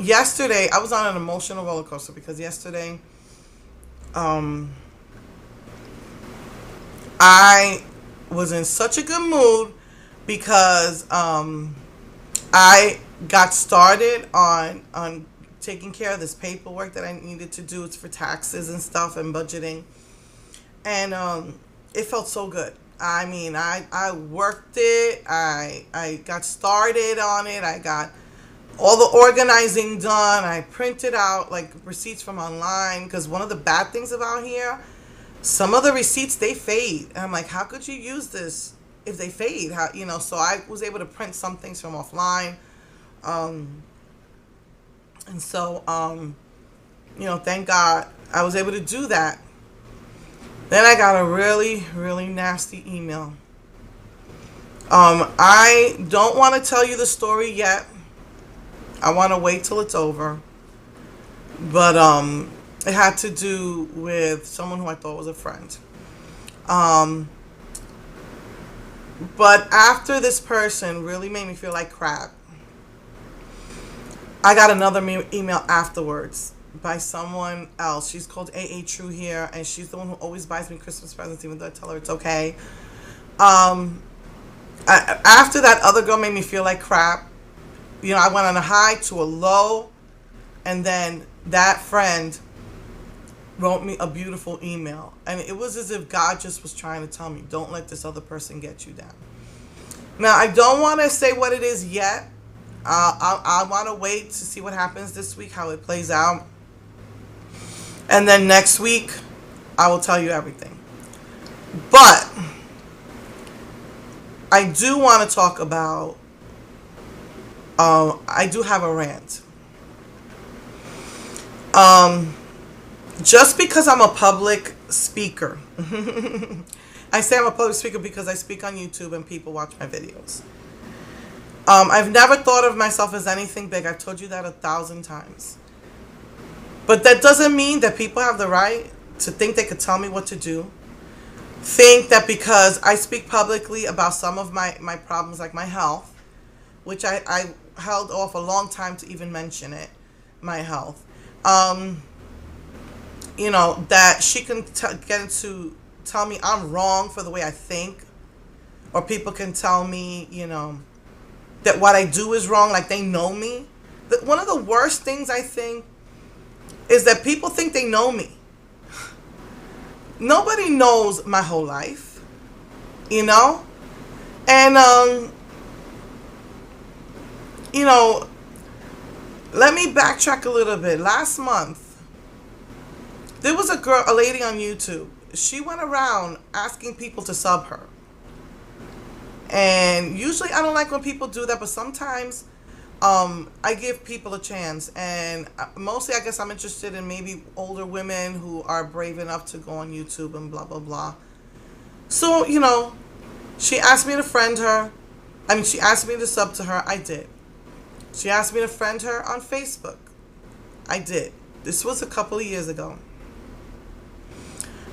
yesterday I was on an emotional roller coaster because yesterday, um, I was in such a good mood because I got started on taking care of this paperwork that I needed to do. It's for taxes and stuff and budgeting, and it felt so good. I mean, I worked it. I got started on it. I got all the organizing done. I printed out like receipts from online because one of the bad things about here, some of the receipts they fade. And I'm like, how could you use this if they fade? How So I was able to print some things from offline, um, and so thank God I was able to do that. Then I got a really really nasty email. I don't want to tell you the story yet. I want to wait till it's over. But it had to do with someone who I thought was a friend. Um, but after this person really made me feel like crap, I got another email afterwards by someone else. She's called AA True here, and she's the one who always buys me Christmas presents, even though I tell her it's okay. Um, After that other girl made me feel like crap, I went on a high to a low, and then that friend wrote me a beautiful email. And it was as if God just was trying to tell me, don't let this other person get you down. Now, I don't want to say what it is yet. I want to wait to see what happens this week, how it plays out. And then next week, I will tell you everything. But I do want to talk about, I do have a rant. Um, just because I'm a public speaker, I say I'm a public speaker because I speak on YouTube and people watch my videos. I've never thought of myself as anything big. I've told you that 1,000 times. But that doesn't mean that people have the right to think they could tell me what to do. Think that because I speak publicly about some of my problems, like my health, which I held off a long time to even mention it, my health. That she can get into tell me I'm wrong for the way I think, or people can tell me, that what I do is wrong, like they know me. One of the worst things I think is that people think they know me. Nobody knows my whole life, and let me backtrack a little bit. Last month, there was a lady on YouTube. She went around asking people to sub her. And usually I don't like when people do that, but sometimes I give people a chance. And mostly I guess I'm interested in maybe older women who are brave enough to go on YouTube and blah, blah, blah. So, she asked me to friend her. She asked me to sub to her. I did. She asked me to friend her on Facebook. I did. This was a couple of years ago.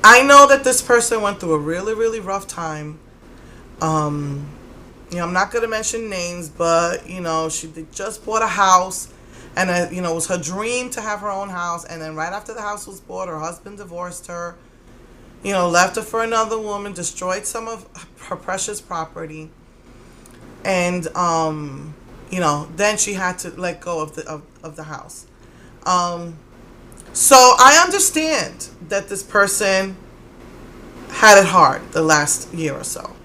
I know that this person went through a really, really rough time. I'm not going to mention names, but, she just bought a house, and, it was her dream to have her own house. And then right after the house was bought, her husband divorced her, left her for another woman, destroyed some of her precious property. And, then she had to let go of the house. So I understand that this person had it hard the last year or so.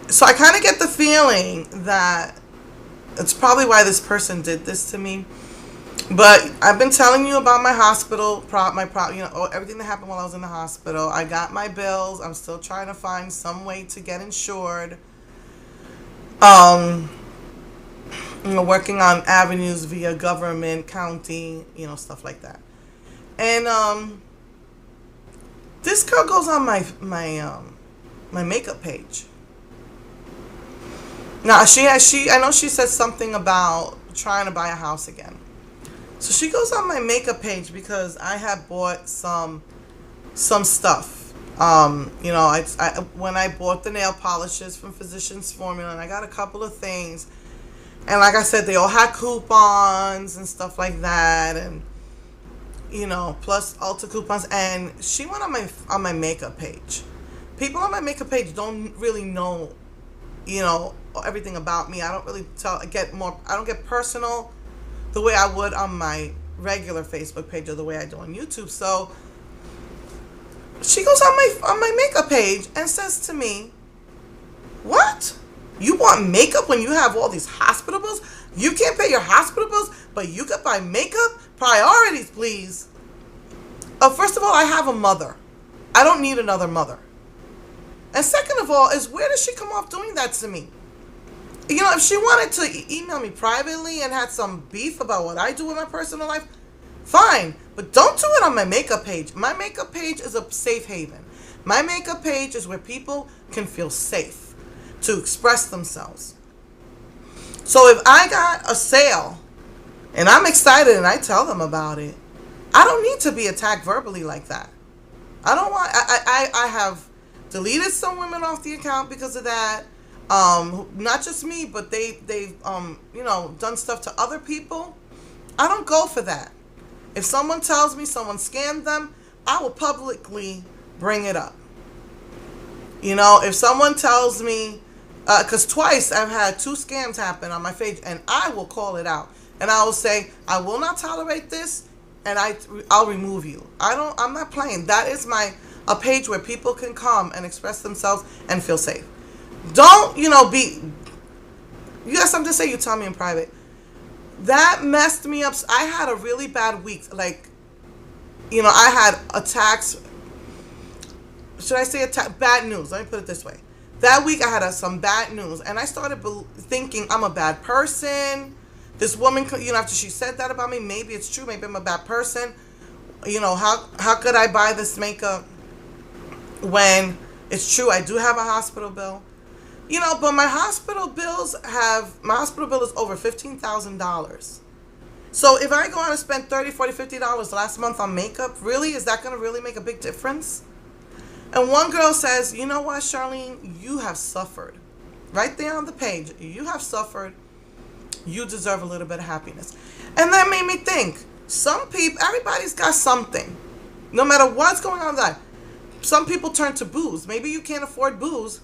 So I kind of get the feeling that it's probably why this person did this to me. But I've been telling you about my hospital, everything that happened while I was in the hospital. I got my bills. I'm still trying to find some way to get insured. Working on avenues via government, county, stuff like that. And this girl goes on my makeup page. Now I know she said something about trying to buy a house again. So she goes on my makeup page because I had bought some stuff. When I bought the nail polishes from Physicians Formula, and I got a couple of things, And like I said, they all had coupons and stuff like that, and plus Ulta coupons. And she went on my makeup page. People on my makeup page don't really know, everything about me. I don't really I don't get personal the way I would on my regular Facebook page or the way I do on YouTube. So she goes on my makeup page and says to me, "What? You want makeup when you have all these hospital bills? You can't pay your hospital bills, but you could buy makeup? Priorities, please." First of all, I have a mother. I don't need another mother. And second of all, is where does she come off doing that to me? If she wanted to email me privately and had some beef about what I do in my personal life, fine. But don't do it on my makeup page. My makeup page is a safe haven. My makeup page is where people can feel safe to express themselves. So if I got a sale and I'm excited and I tell them about it, I don't need to be attacked verbally like that. I don't want. I have deleted some women off the account because of that. Not just me, but they've done stuff to other people. I don't go for that. If someone tells me someone scammed them, I will publicly bring it up. If someone tells me, because twice I've had 2 scams happen on my page, and I will call it out, and I will say, I will not tolerate this, and I'll remove you. I'm not playing. That is a page where people can come and express themselves and feel safe. Don't, you got something to say, you tell me in private. That messed me up. I had a really bad week. I had attacks. Should I say bad news? Let me put it this way. That week I had some bad news, and I started thinking I'm a bad person. This woman, after she said that about me, maybe it's true. Maybe I'm a bad person. How could I buy this makeup when it's true? I do have a hospital bill. But my hospital bill is over $15,000. So if I go out and spend $30, $40, $50 last month on makeup, really, is that going to really make a big difference? And one girl says, "You know what, Charlene, you have suffered." Right there on the page, you have suffered. You deserve a little bit of happiness. And that made me think, everybody's got something. No matter what's going on in life. Some people turn to booze. Maybe you can't afford booze,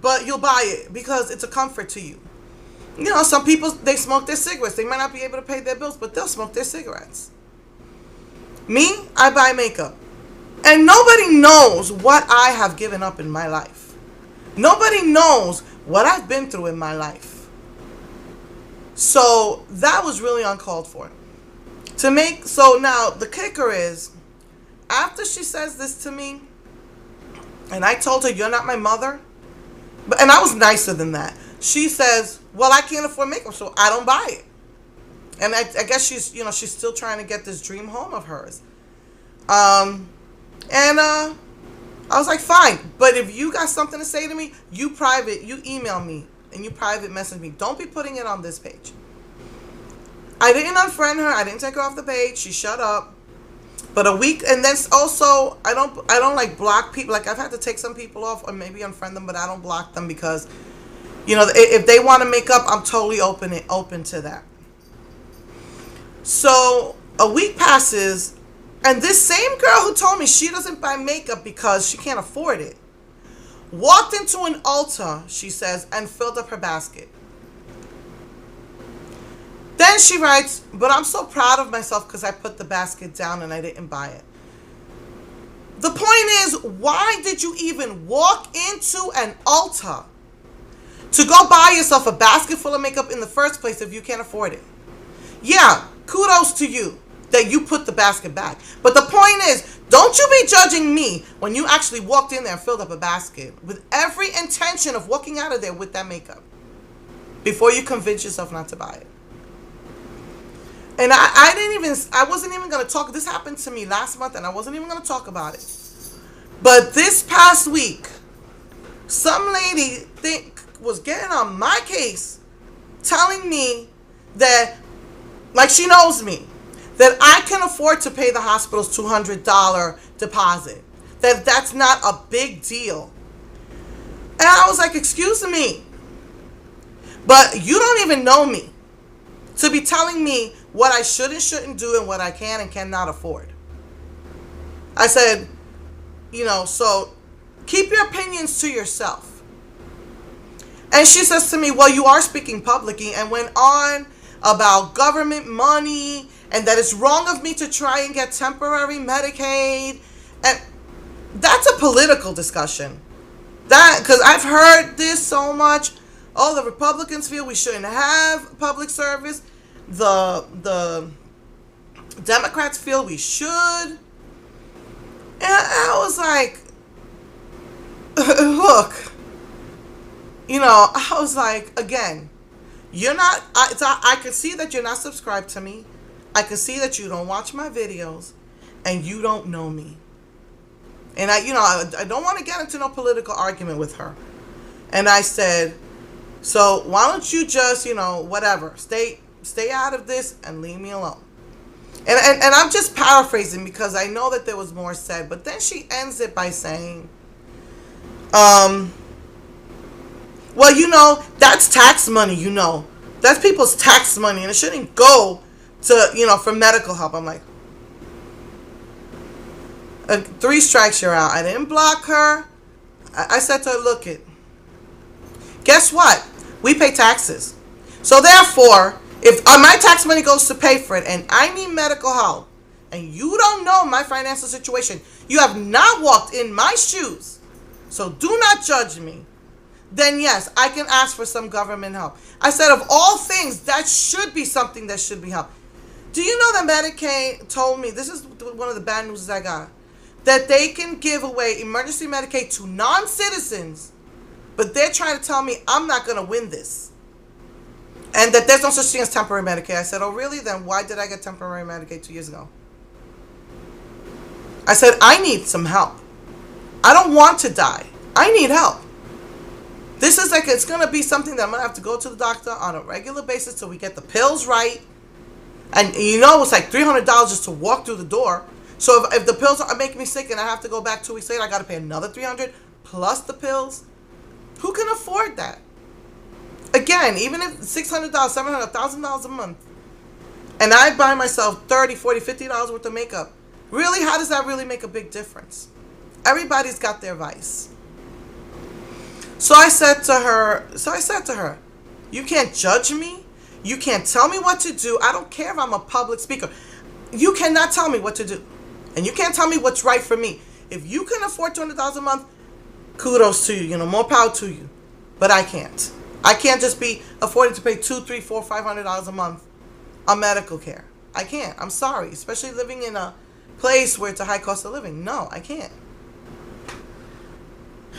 but you'll buy it because it's a comfort to you. Some people, they smoke their cigarettes. They might not be able to pay their bills, but they'll smoke their cigarettes. Me, I buy makeup. And nobody knows what I have given up in my life. Nobody knows what I've been through in my life. So that was really uncalled for. So now the kicker is, after she says this to me, and I told her, "You're not my mother," and I was nicer than that. She says, "Well, I can't afford makeup, so I don't buy it." And I guess she's still trying to get this dream home of hers. I was like, fine, but if you got something to say to me, you email me and you private message me. Don't be putting it on this page. I didn't unfriend her. I didn't take her off the page. She shut up. But a week, and then also, I don't like block people. Like, I've had to take some people off or maybe unfriend them, but I don't block them because, if they want to make up, I'm totally open to that. So a week passes, and this same girl who told me she doesn't buy makeup because she can't afford it, walked into an Ulta, she says, and filled up her basket. Then she writes, "But I'm so proud of myself because I put the basket down and I didn't buy it." The point is, why did you even walk into an Ulta to go buy yourself a basket full of makeup in the first place if you can't afford it? Yeah, kudos to you that you put the basket back. But the point is, don't you be judging me when you actually walked in there and filled up a basket with every intention of walking out of there with that makeup before you convince yourself not to buy it. And I wasn't even going to talk. This happened to me last month and I wasn't even going to talk about it. But this past week, some lady was getting on my case, telling me that, like she knows me, that I can afford to pay the hospital's $200 deposit. That's not a big deal. And I was like, excuse me. But you don't even know me to be telling me what I should and shouldn't do and what I can and cannot afford. I said, so keep your opinions to yourself. And she says to me, well, you are speaking publicly, and went on about government money and that it's wrong of me to try and get temporary Medicaid. And that's a political discussion. Because I've heard this so much. Oh, the Republicans feel we shouldn't have public service. The Democrats feel we should. And I was like, look, I was like, again, you're not, I could see that you're not subscribed to me. I could see that you don't watch my videos and you don't know me. And I don't want to get into no political argument with her. And I said, so why don't you just, whatever, stay out of this and leave me alone. And I'm just paraphrasing because I know that there was more said. But then she ends it by saying, well, that's tax money, That's people's tax money, and it shouldn't go to, for medical help. I'm like, 3 strikes, you're out. I didn't block her. I said to her, look guess what? We pay taxes. So therefore, if my tax money goes to pay for it and I need medical help and you don't know my financial situation, you have not walked in my shoes, so do not judge me, then yes, I can ask for some government help. I said, of all things, that should be something that should be helped. Do you know that Medicaid told me, this is one of the bad news I got, that they can give away emergency Medicaid to non-citizens, but they're trying to tell me I'm not going to win this. And that there's no such thing as temporary Medicaid. I said, oh, really? Then why did I get temporary Medicaid 2 years ago? I said, I need some help. I don't want to die. I need help. This is like, it's going to be something that I'm going to have to go to the doctor on a regular basis till we get the pills right. And it's like $300 just to walk through the door. So if the pills are making me sick and I have to go back 2 weeks later, I got to pay another $300 plus the pills. Who can afford that? Again, even if $600, $700, $1,000 a month, and I buy myself $30, $40, $50 worth of makeup, really, how does that really make a big difference? Everybody's got their vice. So I said to her, you can't judge me. You can't tell me what to do. I don't care if I'm a public speaker. You cannot tell me what to do. And you can't tell me what's right for me. If you can afford $200 a month, kudos to you, more power to you. But I can't. I can't just be affording to pay $200, $300, $400, $500 a month on medical care. I can't. I'm sorry. Especially living in a place where it's a high cost of living. No, I can't.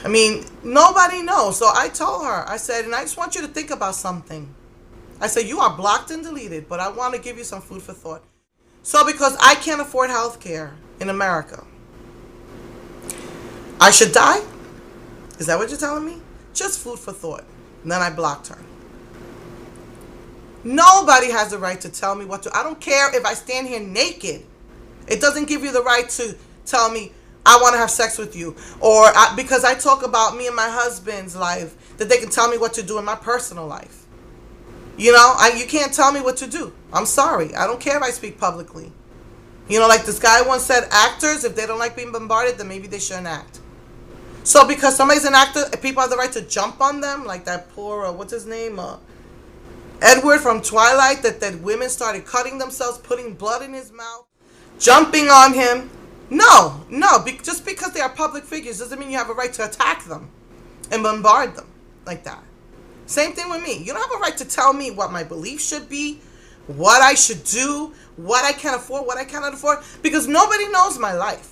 I mean, nobody knows. So I told her, I said, and I just want you to think about something. I said, you are blocked and deleted, but I want to give you some food for thought. So because I can't afford health care in America, I should die? Is that what you're telling me? Just food for thought. And then I blocked her. Nobody has the right to tell me what to. I don't care if I stand here naked. It doesn't give you the right to tell me I want to have sex with you. Or because I talk about me and my husband's life, that they can tell me what to do in my personal life. You can't tell me what to do. I'm sorry. I don't care if I speak publicly. Like this guy once said, actors, if they don't like being bombarded, then maybe they shouldn't act. So because somebody's an actor, people have the right to jump on them, like that poor, what's his name, Edward from Twilight, that women started cutting themselves, putting blood in his mouth, jumping on him. No, just because they are public figures doesn't mean you have a right to attack them and bombard them like that. Same thing with me. You don't have a right to tell me what my beliefs should be, what I should do, what I can afford, what I cannot afford, because nobody knows my life.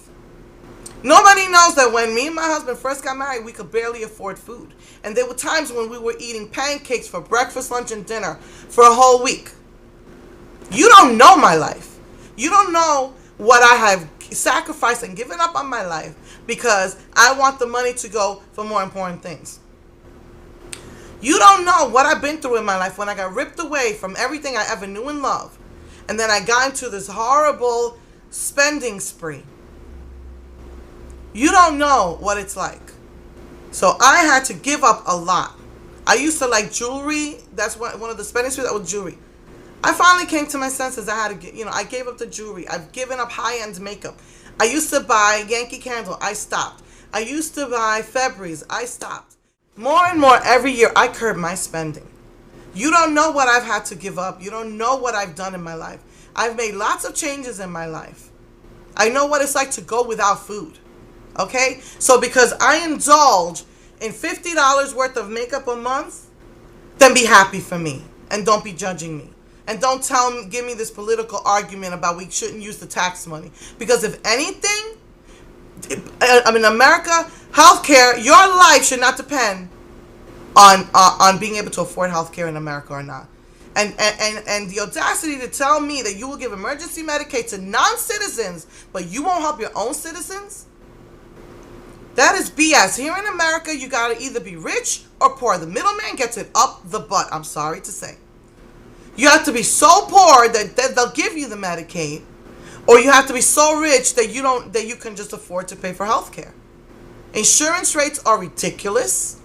Nobody knows that when me and my husband first got married, we could barely afford food. And there were times when we were eating pancakes for breakfast, lunch, and dinner for a whole week. You don't know my life. You don't know what I have sacrificed and given up on my life because I want the money to go for more important things. You don't know what I've been through in my life when I got ripped away from everything I ever knew and loved. And then I got into this horrible spending spree. You don't know what it's like. So I had to give up a lot. I used to like jewelry. That's one of the spending sprees. That was jewelry. I finally came to my senses. I had to get, I gave up the jewelry. I've given up high-end makeup. I used to buy Yankee Candle. I stopped. I used to buy Febreze. I stopped. More and more every year, I curb my spending. You don't know what I've had to give up. You don't know what I've done in my life. I've made lots of changes in my life. I know what it's like to go without food. Okay? So because I indulge in $50 worth of makeup a month, then be happy for me. And don't be judging me. And don't give me this political argument about we shouldn't use the tax money. Because if anything, in America, healthcare, your life should not depend on being able to afford healthcare in America or not. And the audacity to tell me that you will give emergency Medicaid to non-citizens, but you won't help your own citizens? That is BS. Here in America, you got to either be rich or poor. The middleman gets it up the butt, I'm sorry to say. You have to be so poor that they'll give you the Medicaid, or you have to be so rich that you can just afford to pay for health care. Insurance rates are ridiculous.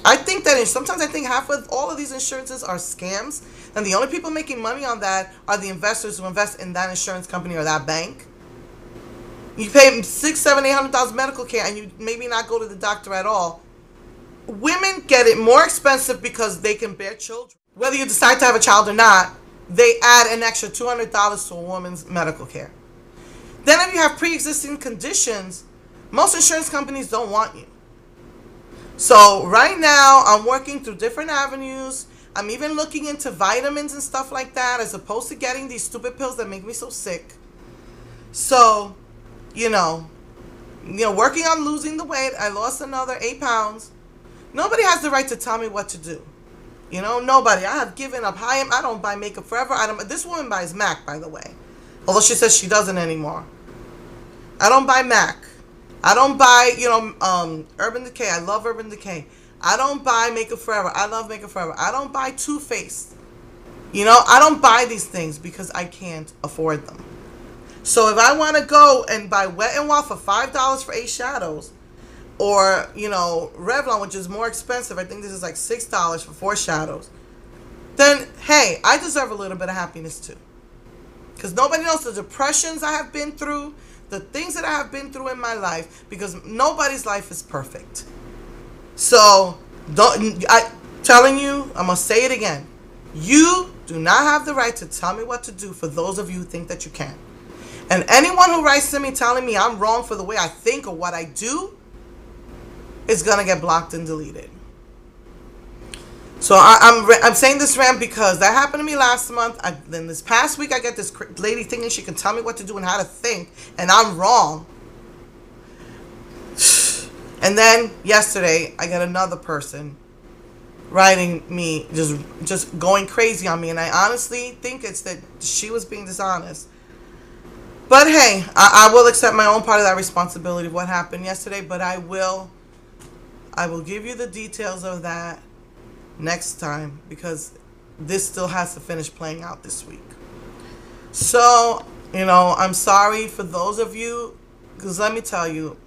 I think that sometimes I think half of all of these insurances are scams, and the only people making money on that are the investors who invest in that insurance company or that bank. You pay $600,000, $700,000 medical care, and you maybe not go to the doctor at all. Women get it more expensive because they can bear children. Whether you decide to have a child or not, they add an extra $200 to a woman's medical care. Then if you have pre-existing conditions, most insurance companies don't want you. So right now, I'm working through different avenues. I'm even looking into vitamins and stuff like that, as opposed to getting these stupid pills that make me so sick. So, working on losing the weight. I lost another 8 pounds. Nobody has the right to tell me what to do. Nobody. I have given up. I don't buy makeup forever. This woman buys MAC, by the way. Although she says she doesn't anymore. I don't buy MAC. I don't buy, Urban Decay. I love Urban Decay. I don't buy Makeup Forever. I love Makeup Forever. I don't buy Too Faced. I don't buy these things because I can't afford them. So if I want to go and buy Wet n Wild for $5 for 8 shadows, or, Revlon, which is more expensive, I think this is like $6 for 4 shadows, then, hey, I deserve a little bit of happiness too. Because nobody knows the depressions I have been through, the things that I have been through in my life, because nobody's life is perfect. So, I'm telling you, I'm going to say it again. You do not have the right to tell me what to do, for those of you who think that you can. And anyone who writes to me telling me I'm wrong for the way I think or what I do is going to get blocked and deleted. So I'm saying this rant because that happened to me last month. Then this past week, I get this lady thinking she can tell me what to do and how to think, and I'm wrong. And then yesterday, I get another person writing me, just going crazy on me, and I honestly think it's that she was being dishonest. But hey, I will accept my own part of that responsibility of what happened yesterday, but I will give you the details of that next time, because this still has to finish playing out this week. So, I'm sorry for those of you, because let me tell you,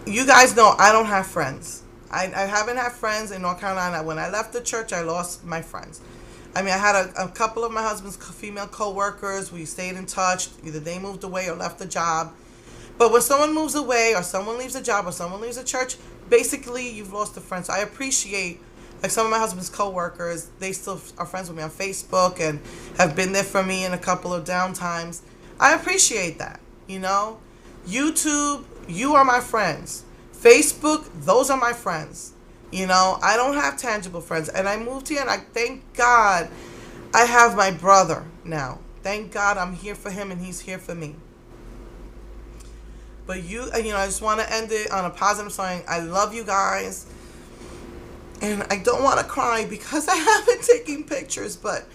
you guys know I don't have friends. I haven't had friends in North Carolina. When I left the church, I lost my friends. I had a couple of my husband's female co-workers. We stayed in touch. Either they moved away or left the job. But when someone moves away, or someone leaves a job, or someone leaves a church, basically you've lost a friend. So I appreciate, like, some of my husband's co-workers, they still are friends with me on Facebook and have been there for me in a couple of down times. I appreciate that, YouTube, you are my friends. Facebook, those are my friends. I don't have tangible friends. And I moved here, and I thank God I have my brother now. Thank God I'm here for him and he's here for me. But I just want to end it on a positive sign. I love you guys. And I don't want to cry because I haven't taken pictures, but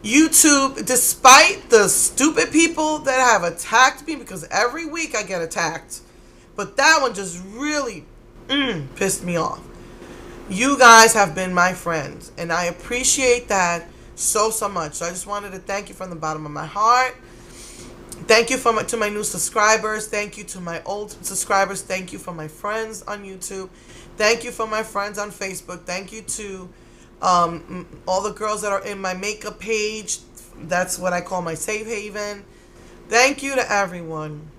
YouTube, despite the stupid people that have attacked me, because every week I get attacked, but that one just really pissed me off. You guys have been my friends, and I appreciate that so much. So I just wanted to thank you from the bottom of my heart. Thank you to my new subscribers. Thank you to my old subscribers. Thank you for my friends on YouTube. Thank you for my friends on Facebook. Thank you to all the girls that are in my makeup page. That's what I call my safe haven. Thank you to everyone.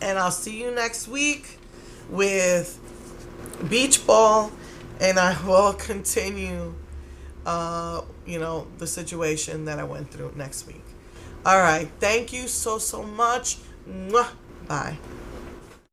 And I'll see you next week with Beach Ball. And I will continue, the situation that I went through next week. All right. Thank you so, so much. Mwah. Bye.